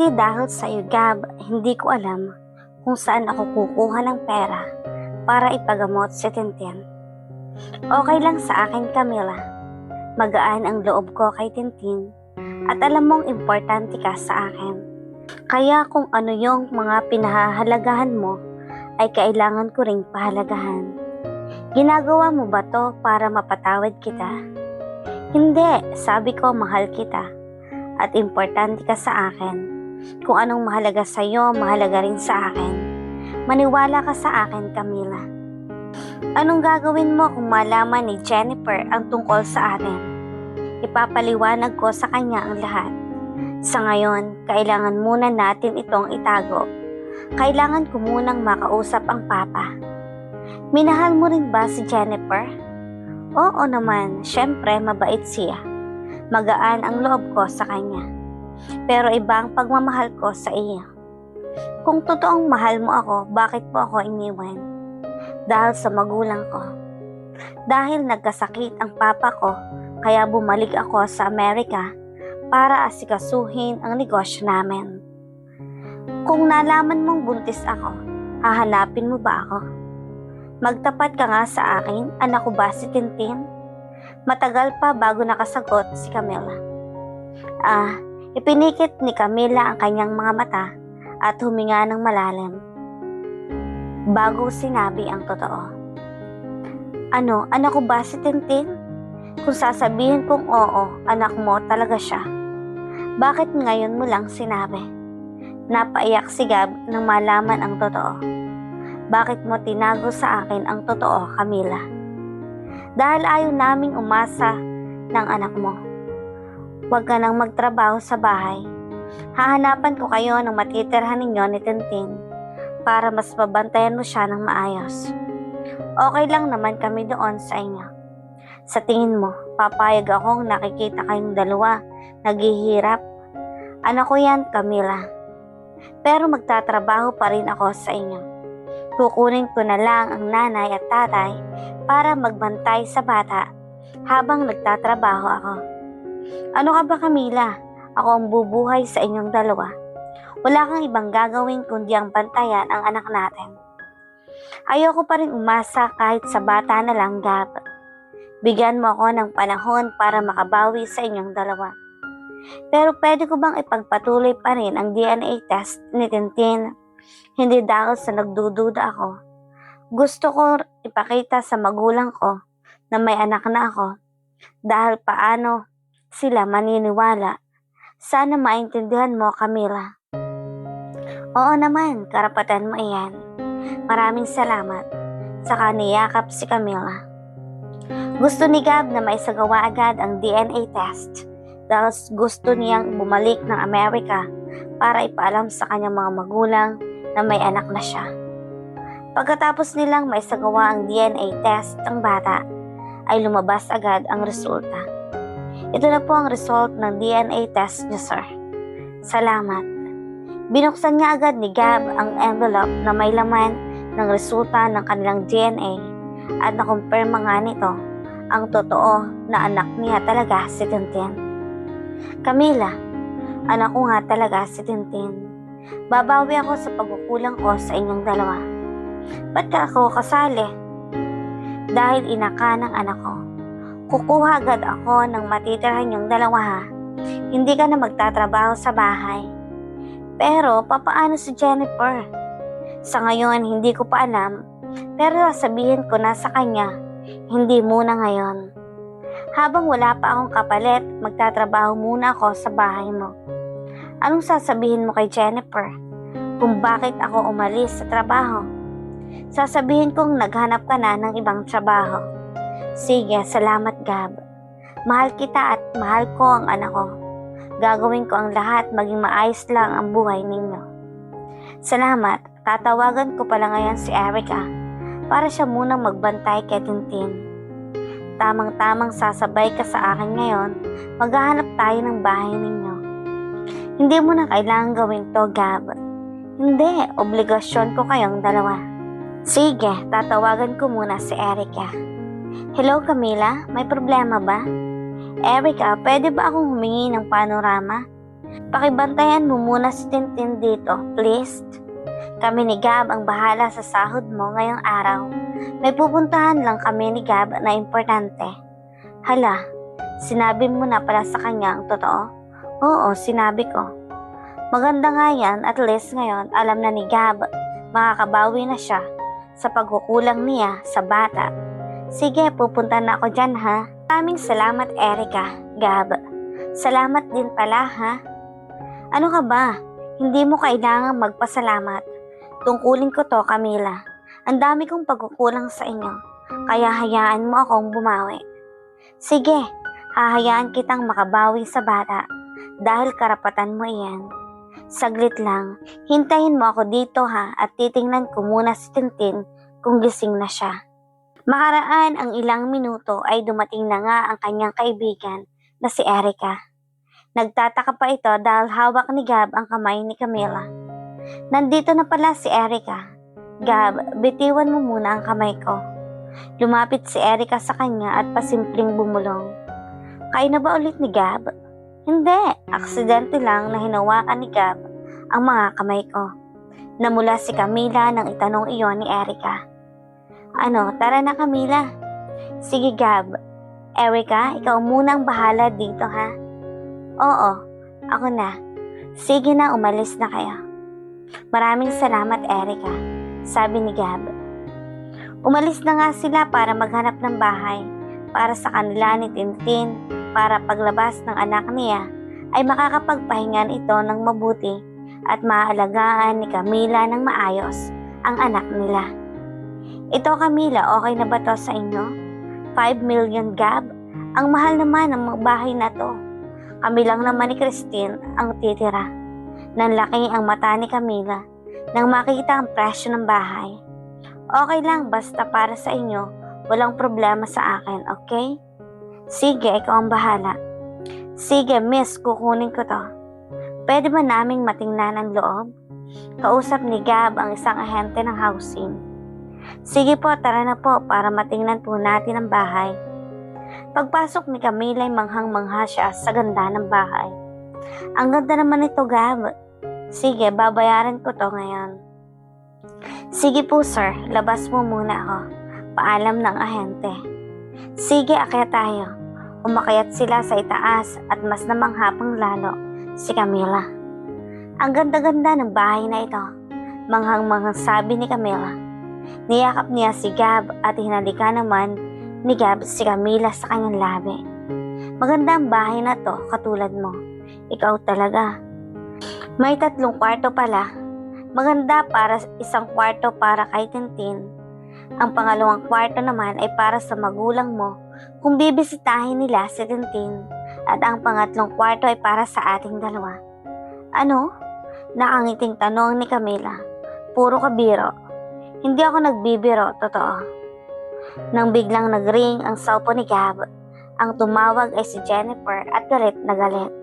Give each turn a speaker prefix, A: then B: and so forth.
A: Hindi dahil sa'yo, Gab, hindi ko alam kung saan ako kukuha ng pera para ipagamot si Tintin. Okay lang sa akin, Camila. Magaan ang loob ko kay Tintin at alam mong importante ka sa akin. Kaya kung ano yung mga pinahahalagahan mo ay kailangan ko ring pahalagahan. Ginagawa mo ba to para mapatawad kita? Hindi, sabi ko mahal kita at importante ka sa akin. Kung anong mahalaga sa iyo, mahalaga rin sa akin. Maniwala ka sa akin, Camila. Anong gagawin mo kung malaman ni Jennifer ang tungkol sa atin? Ipapaliwanag ko sa kanya ang lahat. Sa ngayon, kailangan muna natin itong itago. Kailangan ko munang makausap ang papa. Minahal mo rin ba si Jennifer? Oo naman, syempre mabait siya. Magaan ang loob ko sa kanya. Pero iba ang pagmamahal ko sa iyo. Kung totoong mahal mo ako, bakit po ako iniwan? Dahil sa magulang ko. Dahil nagkasakit ang papa ko, kaya bumalik ako sa Amerika para asikasuhin ang negosyo namin. Kung nalaman mong buntis ako, hahanapin mo ba ako? Magtapat ka nga sa akin, anak ko ba si Tintin? Matagal pa bago nakasagot si Camila. Ipinikit ni Camila ang kanyang mga mata at huminga ng malalim. Bago sinabi ang totoo. Ano, anak ko ba si Tintin? Kung sasabihin kong oo, anak mo talaga siya. Bakit ngayon mo lang sinabi? Napaiyak si Gab nang malaman ang totoo. Bakit mo tinago sa akin ang totoo, Camila? Dahil ayaw naming umasa ng anak mo. Huwag ka nang magtrabaho sa bahay. Hahanapan ko kayo ng matitirhan ninyo ni Tintin para mas mabantayan mo siya ng maayos. Okay lang naman kami doon sa inyo. Sa tingin mo, papayag akong nakikita kayong dalawa naghihirap? Anak ko yan, Camila. Pero magtatrabaho pa rin ako sa inyo. Kukunin ko na lang ang nanay at tatay para magbantay sa bata habang nagtatrabaho ako. Ano ka ba, Camila? Ako ang bubuhay sa inyong dalawa. Wala kang ibang gagawin kundi ang bantayan ang anak natin. Ayoko pa rin umasa kahit sa bata na lang, Gab. Bigyan mo ako ng panahon para makabawi sa inyong dalawa. Pero pwede ko bang ipagpatuloy pa rin ang DNA test ni Tintin? Hindi dahil sa nagdududa ako. Gusto ko ipakita sa magulang ko na may anak na ako. Dahil paano sila maniniwala. Sana maintindihan mo, Camila. Oo naman, karapatan mo iyan. Maraming salamat. Saka niyakap si Camila. Gusto ni Gab na maisagawa agad ang DNA test dahil gusto niyang bumalik ng Amerika para ipaalam sa kanyang mga magulang na may anak na siya. Pagkatapos nilang maisagawa ang DNA test ng bata, ay lumabas agad ang resulta. Ito na po ang result ng DNA test niya, sir. Salamat. Binuksan niya agad ni Gab ang envelope na may laman ng resulta ng kanilang DNA at nakumpirma nga nito ang totoo na anak niya talaga si Tintin. Camila, anak ko nga talaga si Tintin. Babawi ako sa pagkukulang ko sa inyong dalawa. Ba't ka ako kasali? Dahil ina ka ng anak ko. Kukuha agad ako ng matitirhan yung dalawa ha. Hindi ka na magtatrabaho sa bahay. Pero papaano si Jennifer? Sa ngayon hindi ko pa alam, pero sasabihin ko na sa kanya, hindi muna ngayon. Habang wala pa akong kapalit, magtatrabaho muna ako sa bahay mo. Anong sasabihin mo kay Jennifer? Kung bakit ako umalis sa trabaho? Sasabihin kong naghanap ka na ng ibang trabaho. Sige, salamat, Gab. Mahal kita at mahal ko ang anak ko. Gagawin ko ang lahat maging maayos lang ang buhay ninyo. Salamat. Tatawagan ko pala ngayon si Erica para siya munang magbantay kay Tintin. Tamang-tamang sasabay ka sa akin ngayon, maghahanap tayo ng bahay ninyo. Hindi mo na kailangan gawin to, Gab. Hindi, obligasyon ko kayong dalawa. Sige, tatawagan ko muna si Erica. Hello, Camila, may problema ba? Erica, pwede ba akong humingi ng panorama? Pakibantayan mo muna si Tintin dito, please. Kami ni Gab ang bahala sa sahod mo ngayong araw. May pupuntahan lang kami ni Gab na importante. Hala, sinabi mo na pala sa kanya ang totoo? Oo, sinabi ko. Maganda nga yan, at least ngayon alam na ni Gab, makakabawi na siya sa pagkukulang niya sa bata. Sige, pupunta na ako dyan ha. Maraming salamat Erica, Gab. Salamat din pala ha. Ano ka ba? Hindi mo kailangang magpasalamat. Tungkulin ko to, Camila. Ang dami kong pagkukulang sa inyo, kaya hayaan mo akong bumawi. Sige, hahayaan kitang makabawi sa bata dahil karapatan mo iyan. Saglit lang, hintayin mo ako dito ha at titingnan ko muna si Tintin kung gising na siya. Makaraan ang ilang minuto ay dumating na nga ang kanyang kaibigan na si Erica. Nagtataka pa ito dahil hawak ni Gab ang kamay ni Camila. Nandito na pala si Erica. Gab, bitiwan mo muna ang kamay ko. Lumapit si Erica sa kanya at pasimpleng bumulong. Kain na ba ulit ni Gab? Hindi, aksidente lang na hinawakan ni Gab ang mga kamay ko. Namula si Camila nang itanong iyon ni Erica. Ano, tara na Camila. Sige Gab. Erica, ikaw munang bahala dito ha. Oo, ako na. Sige na, umalis na kayo. Maraming salamat Erica, sabi ni Gab. Umalis na nga sila para maghanap ng bahay para sa kanila ni Tintin para paglabas ng anak niya ay makakapagpahingan ito ng mabuti at maaalagaan ni Camila ng maayos ang anak nila. Ito Camila, okay na ba to sa inyo? 5 million Gab? Ang mahal naman ng bahay na to. Kami lang naman ni Christine ang titira. Nanlaki ang mata ni Camila nang makita ang presyo ng bahay. Okay lang, basta para sa inyo, walang problema sa akin, okay? Sige, ikaw ang bahala. Sige, miss, kukunin ko to. Pwede ba naming matingnan ang loob? Kausap ni Gab ang isang ahente ng housing. Sige po, tara na po para matingnan po natin ang bahay. Pagpasok ni Camila ay manghang-mangha siya sa ganda ng bahay. Ang ganda naman ito, Gab. Sige, babayaran ko to ngayon. Sige po sir, labas mo muna ako. Paalam ng ahente. Sige, akyat tayo. Umakyat sila sa itaas at mas namangha pang lalo si Camila. Ang ganda-ganda ng bahay na ito. Manghang-manghang sabi ni Camila. Niyakap niya si Gab at hinalika naman ni Gab si Camila sa kanyang labi. Maganda ang bahay na to, katulad mo. Ikaw talaga. May 3 kwarto pala. Maganda para isang kwarto para kay Tintin. Ang pangalawang kwarto naman ay para sa magulang mo kung bibisitahin nila si Tintin. At ang pangatlong kwarto ay para sa ating dalawa. Ano? Nakangiting tanong ni Camila. Puro ka biro. Hindi ako nagbibiro, totoo. Nang biglang nagring ang cellphone ni Gab, ang tumawag ay si Jennifer at galit na galit.